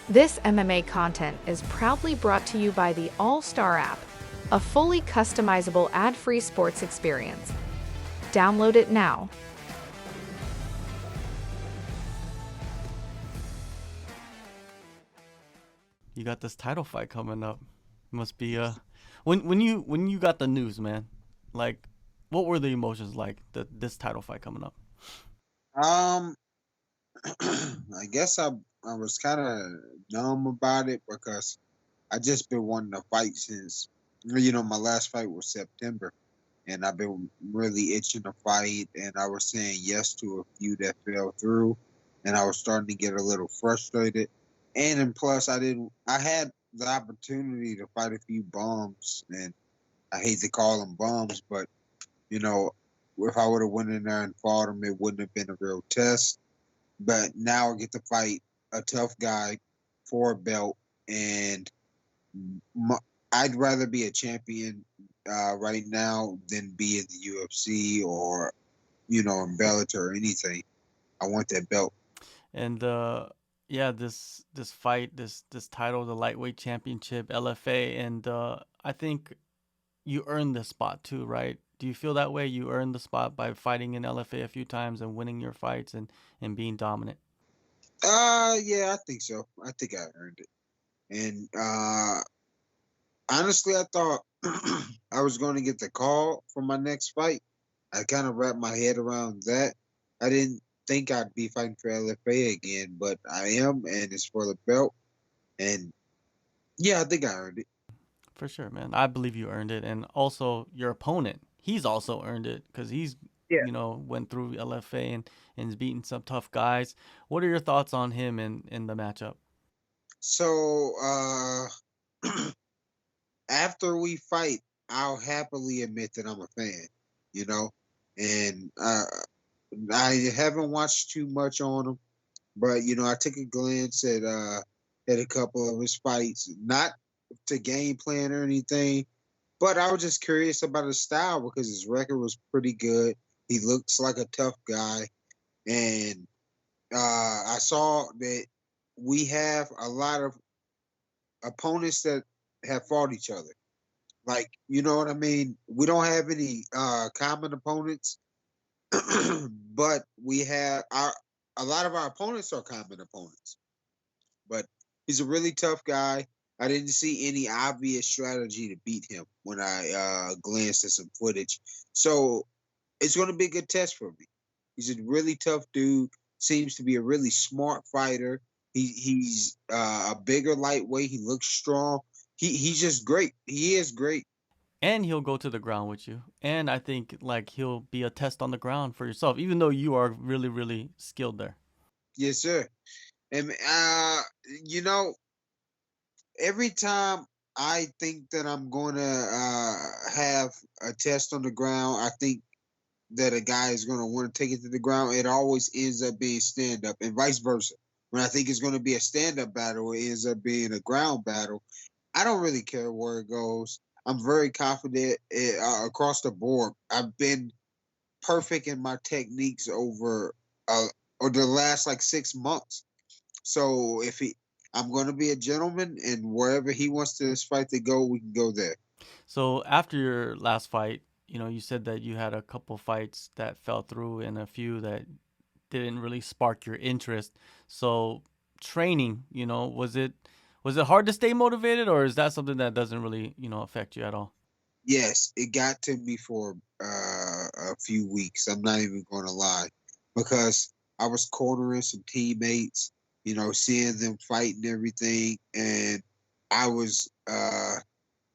This MMA content is proudly brought to you by the AllStar app, a fully customizable ad-free sports experience. Download it now. You got this title fight coming up. Must be when you got the news, man. Like, what were the emotions like this title fight coming up? Um, I guess I was kind of numb about it because I just been wanting to fight since my last fight was September, and I've been really itching to fight, and I was saying yes to a few that fell through, and I was starting to get a little frustrated, and then plus I had the opportunity to fight a few bums, and I hate to call them bums, but you know, if I would have went in there and fought them, it wouldn't have been a real test. But now I get to fight a tough guy for a belt, and my, I'd rather be a champion right now than be in the UFC or in Bellator or anything. I want that belt. And yeah, this fight, this title, the lightweight championship, LFA, and I think you earned this spot too, right? Do you feel that way? You earned the spot by fighting in LFA a few times and winning your fights and being dominant. Yeah, I think so. I think I earned it. And honestly, I thought I was going to get the call for my next fight. I kind of wrapped my head around that. I didn't think I'd be fighting for LFA again, but I am, and it's for the belt. And yeah, I think I earned it. For sure, man. I believe you earned it, and also your opponent, he's also earned it because he's Yeah. went through LFA and has beaten some tough guys. What are your thoughts on him in the matchup? So after we fight, I'll happily admit that I'm a fan. You know, and I haven't watched too much on him, but I took a glance at a couple of his fights, not to game plan or anything, but I was just curious about his style because his record was pretty good. He looks like a tough guy, and I saw that we have a lot of opponents that have fought each other. Like, you know what I mean? We don't have any common opponents, but we have a lot of our opponents are common opponents. But he's a really tough guy. I didn't see any obvious strategy to beat him when I glanced at some footage. So it's going to be a good test for me. He's a really tough dude. Seems to be a really smart fighter. He's a bigger lightweight. He looks strong. He's just great. He is great. And he'll go to the ground with you. And I think like he'll be a test on the ground for yourself, even though you are really, really skilled there. Yes, sir. And you know, every time I think that I'm going to have a test on the ground, I think that a guy is going to want to take it to the ground. It always ends up being stand up, and vice versa. When I think it's going to be a stand up battle, it ends up being a ground battle. I don't really care where it goes. I'm very confident across the board. I've been perfect in my techniques uh, over the last like 6 months. So I'm going to be a gentleman, and wherever he wants this fight to go, we can go there. So after your last fight, you said that you had a couple fights that fell through and a few that didn't really spark your interest. So training, was it hard to stay motivated, or is that something that doesn't really, affect you at all? Yes, it got to me for a few weeks. I'm not even going to lie, because I was cornering some teammates, seeing them fight and everything, and I was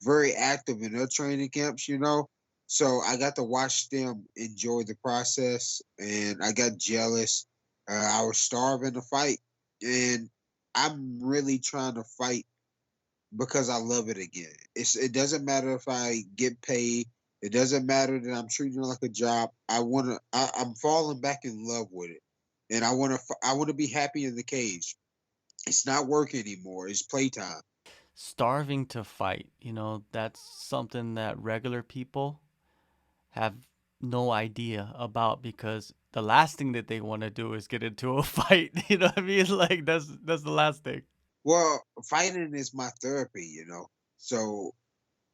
very active in their training camps. So I got to watch them enjoy the process, and I got jealous. I was starving to fight, and I'm really trying to fight because I love it again. It doesn't matter if I get paid. It doesn't matter that I'm treating it like a job. I'm falling back in love with it, and I wanna be happy in the cage. It's not work anymore. It's playtime. Starving to fight, that's something that regular people have no idea about because the last thing that they want to do is get into a fight. You know what I mean? Like that's the last thing. Well, fighting is my therapy, So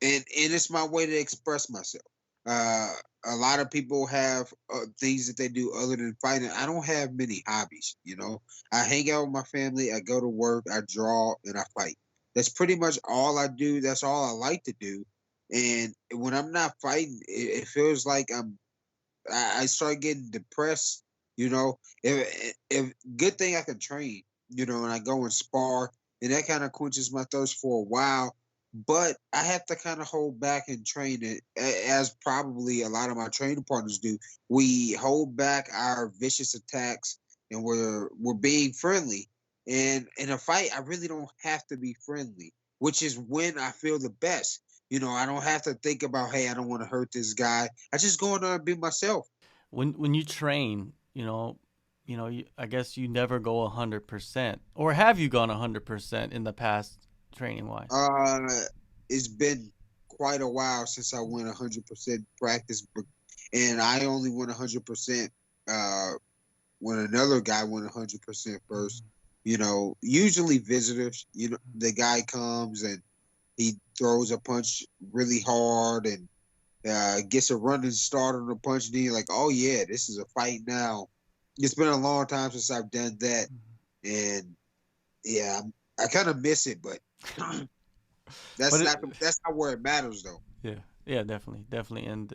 and it's my way to express myself. Uh, a lot of people have things that they do other than fighting. I don't have many hobbies. I hang out with my family. I go to work. I draw and I fight. That's pretty much all I do. That's all I like to do. And when I'm not fighting, it feels like I start getting depressed. If good thing I can train. And I go and spar, and that kind of quenches my thirst for a while. But I have to kind of hold back and train it, as probably a lot of my training partners do. We hold back our vicious attacks, and we're being friendly. And in a fight, I really don't have to be friendly, which is when I feel the best. I don't have to think about, hey, I don't want to hurt this guy. I just go in there and be myself. When you train, I guess you never go 100%, or have you gone 100% in the past training wise? It's been quite a while since I went 100% practice, and I only went 100% when another guy went 100% first. Usually visitors. The guy comes and he throws a punch really hard and gets a running start on the punch. And then you're like, oh yeah, this is a fight now. It's been a long time since I've done that, and yeah, I kind of miss it, but But that's not where it matters though. yeah, definitely, and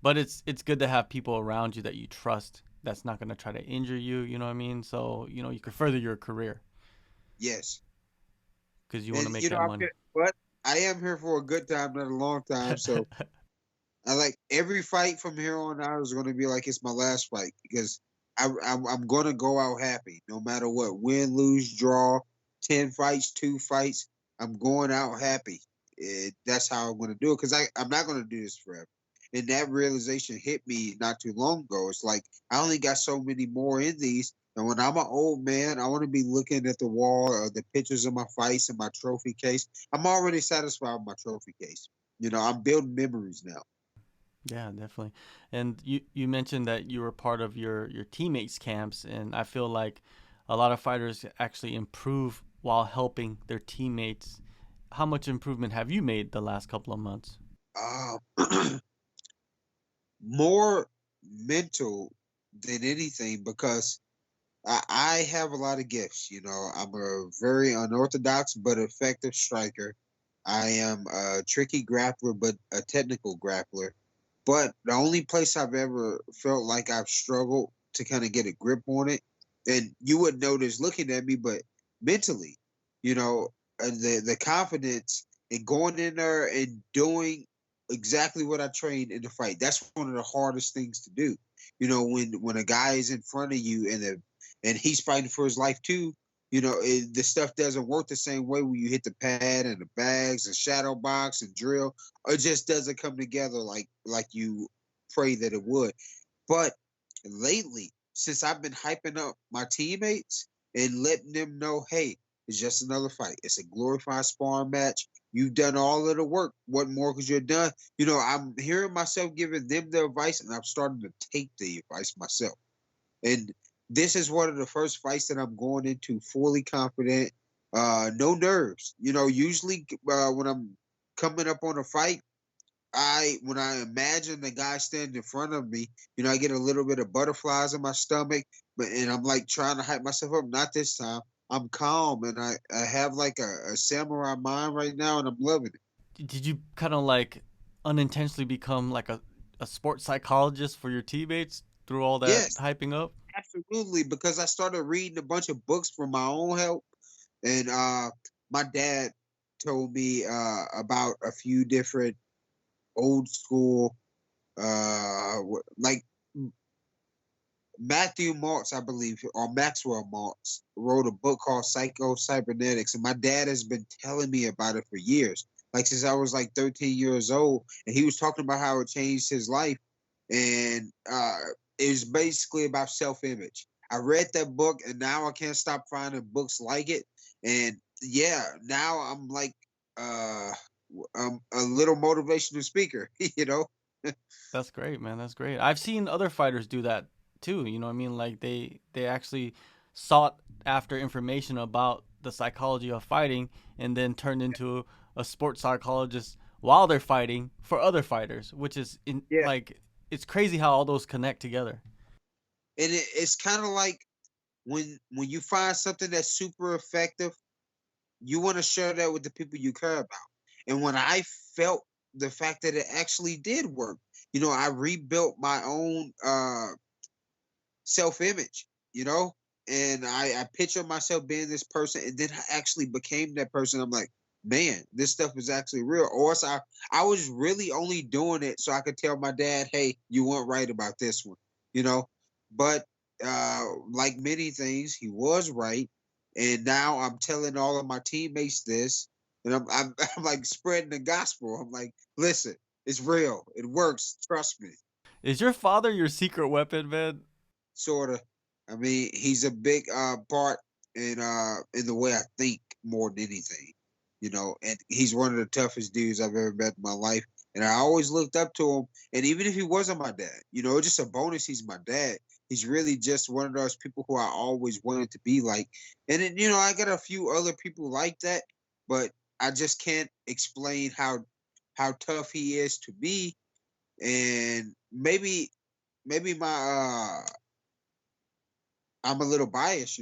but it's good to have people around you that you trust. That's not gonna try to injure you. You know what I mean? So you can further your career Yes, because you want to and make that money. but I am here for a good time, not a long time. So I like every fight from here on out is going to be like it's my last fight because I'm going to go out happy no matter what. Win, lose, draw, 10 fights, 2 fights. I'm going out happy. That's how I'm going to do it because I'm not going to do this forever. And that realization hit me not too long ago. It's like I only got so many more in these. And when I'm an old man, I want to be looking at the wall or the pictures of my fights and my trophy case. I'm already satisfied with my trophy case. I'm building memories now. Yeah, definitely. And you mentioned that you were part of your teammates' camps, and I feel like a lot of fighters actually improve while helping their teammates. How much improvement have you made the last couple of months? Uh, more mental than anything because I have a lot of gifts. I'm a very unorthodox but effective striker. I am a tricky grappler, but a technical grappler. But the only place I've ever felt like I've struggled to kind of get a grip on it, and you would notice looking at me, but mentally, you know, the confidence in going in there and doing exactly what I trained in the fight. That's one of the hardest things to do. When a guy is in front of you and he's fighting for his life too. The stuff doesn't work the same way when you hit the pad and the bags and shadow box and drill. It just doesn't come together like you pray that it would. But lately, since I've been hyping up my teammates and letting them know, hey, it's just another fight. It's a glorified sparring match. You've done all of the work. What more could you have done? I'm hearing myself giving them the advice, and I'm starting to take the advice myself. And this is one of the first fights that I'm going into fully confident, no nerves. Usually when I'm coming up on a fight, when I imagine the guy standing in front of me, I get a little bit of butterflies in my stomach, and I'm like trying to hype myself up. Not this time. I'm calm, and I have like a samurai mind right now, and I'm loving it. Did you kind of like unintentionally become like a sports psychologist for your teammates through all that Yes, hyping up? absolutely. Because I started reading a bunch of books for my own help, and my dad told me about a few different old school, like Matthew Maltz, I believe, or Maxwell Maltz, wrote a book called Psycho Cybernetics, and my dad has been telling me about it for years, like since I was like 13 years old, and he was talking about how it changed his life, and it's basically about self-image. I read that book, and now I can't stop finding books like it, and yeah, now I'm like uh, a little motivational speaker, you know. That's great, man. That's great. I've seen other fighters do that too. You know what I mean? Like they actually sought after information about the psychology of fighting, and then turned into a sports psychologist while they're fighting for other fighters, which is Yeah, like it's crazy how all those connect together. and it's kind of like when you find something that's super effective, you want to share that with the people you care about. And when I felt the fact that it actually did work, I rebuilt my own self image, and I pictured myself being this person, and then I actually became that person. I'm like, man, this stuff is actually real. Or else I was really only doing it so I could tell my dad, hey, you weren't right about this one, you know. But like many things, he was right, and now I'm telling all of my teammates this, and I'm I'm like spreading the gospel. I'm like, listen, it's real, it works, trust me. Is your father your secret weapon, man? Sort of. I mean, he's a big part in the way I think more than anything, and he's one of the toughest dudes I've ever met in my life. And I always looked up to him. And even if he wasn't my dad, it's just a bonus he's my dad. He's really just one of those people who I always wanted to be like. And then, I got a few other people like that, but I just can't explain how tough he is to me. And maybe my I'm a little biased,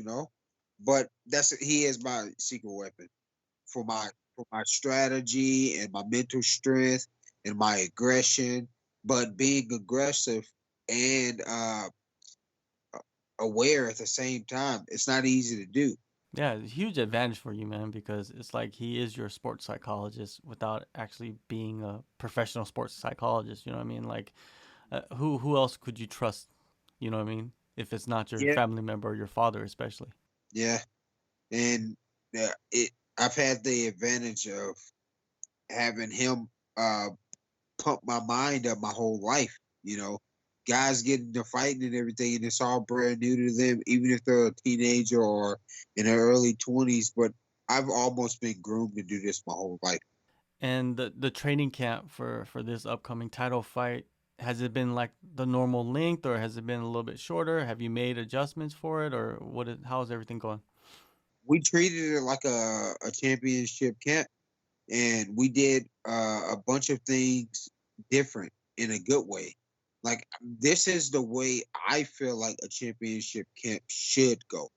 but he is my secret weapon for my strategy and my mental strength and my aggression. But being aggressive and aware at the same time, it's not easy to do. Yeah, it's a huge advantage for you, man, because it's like he is your sports psychologist without actually being a professional sports psychologist. You know what I mean? Like, who else could you trust? You know what I mean? If it's not your Yeah, family member or your father, especially. yeah, and it. I've had the advantage of having him uh pump my mind up my whole life. Guys get into fighting and everything, and it's all brand new to them, even if they're a teenager or in their early 20s. But I've almost been groomed to do this my whole life. And the training camp for this upcoming title fight, has it been like the normal length, or has it been a little bit shorter? Have you made adjustments for it, or how is everything going? We treated it like a championship camp, and we did a bunch of things different in a good way. Like, this is the way I feel like a championship camp should go.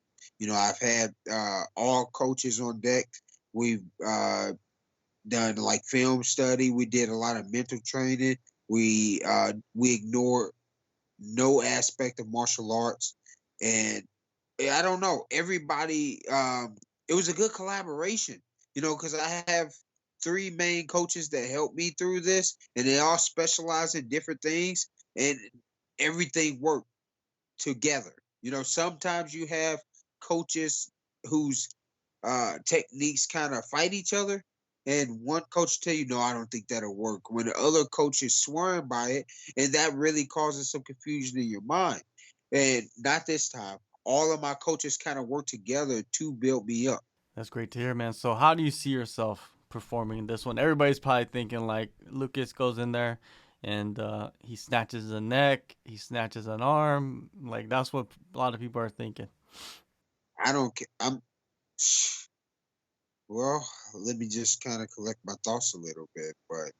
I've had all coaches on deck. We've done like film study. We did a lot of mental training. We ignored no aspect of martial arts, and I don't know. Everybody, it was a good collaboration, because I have three main coaches that helped me through this, and they all specialize in different things, and everything worked together. Sometimes you have coaches whose techniques kind of fight each other, and one coach tell you, no, I don't think that'll work. When the other coach is swearing by it, and that really causes some confusion in your mind. And not this time. All of my coaches kind of work together to build me up. That's great to hear, man. So how do you see yourself performing in this one? Everybody's probably thinking like Lucas goes in there and he snatches a neck, he snatches an arm. Like that's what a lot of people are thinking. I don't care. Well, let me just kind of collect my thoughts a little bit. But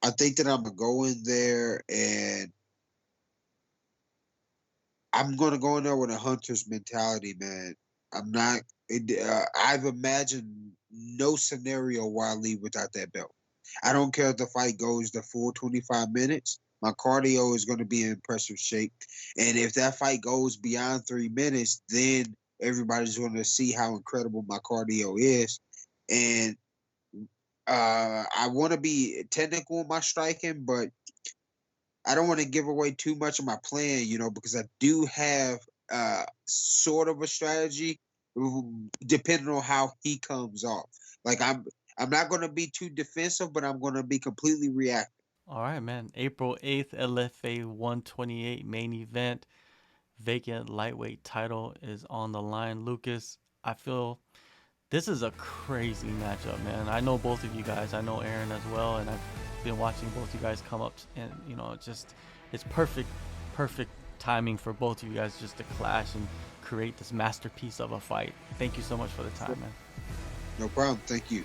I think that I'm going to go in there, and I'm going to go in there with a hunter's mentality, man. I'm not. I've imagined no scenario where I leave without that belt. I don't care if the fight goes the full 25 minutes. My cardio is going to be in impressive shape, and if that fight goes beyond 3 minutes, then everybody's going to see how incredible my cardio is. And I want to be technical in my striking, but I don't want to give away too much of my plan, because I do have sort of a strategy depending on how he comes off. Like, I'm not going to be too defensive, but I'm going to be completely reactive. All right, man. April 8th, LFA 128 main event. Vacant lightweight title is on the line. Lucas, I feel this is a crazy matchup, man. I know both of you guys. I know Aaron as well, and I've been watching both you guys come up, and it's perfect timing for both of you guys just to clash and create this masterpiece of a fight. Thank you so much for the time, man. No problem. Thank you.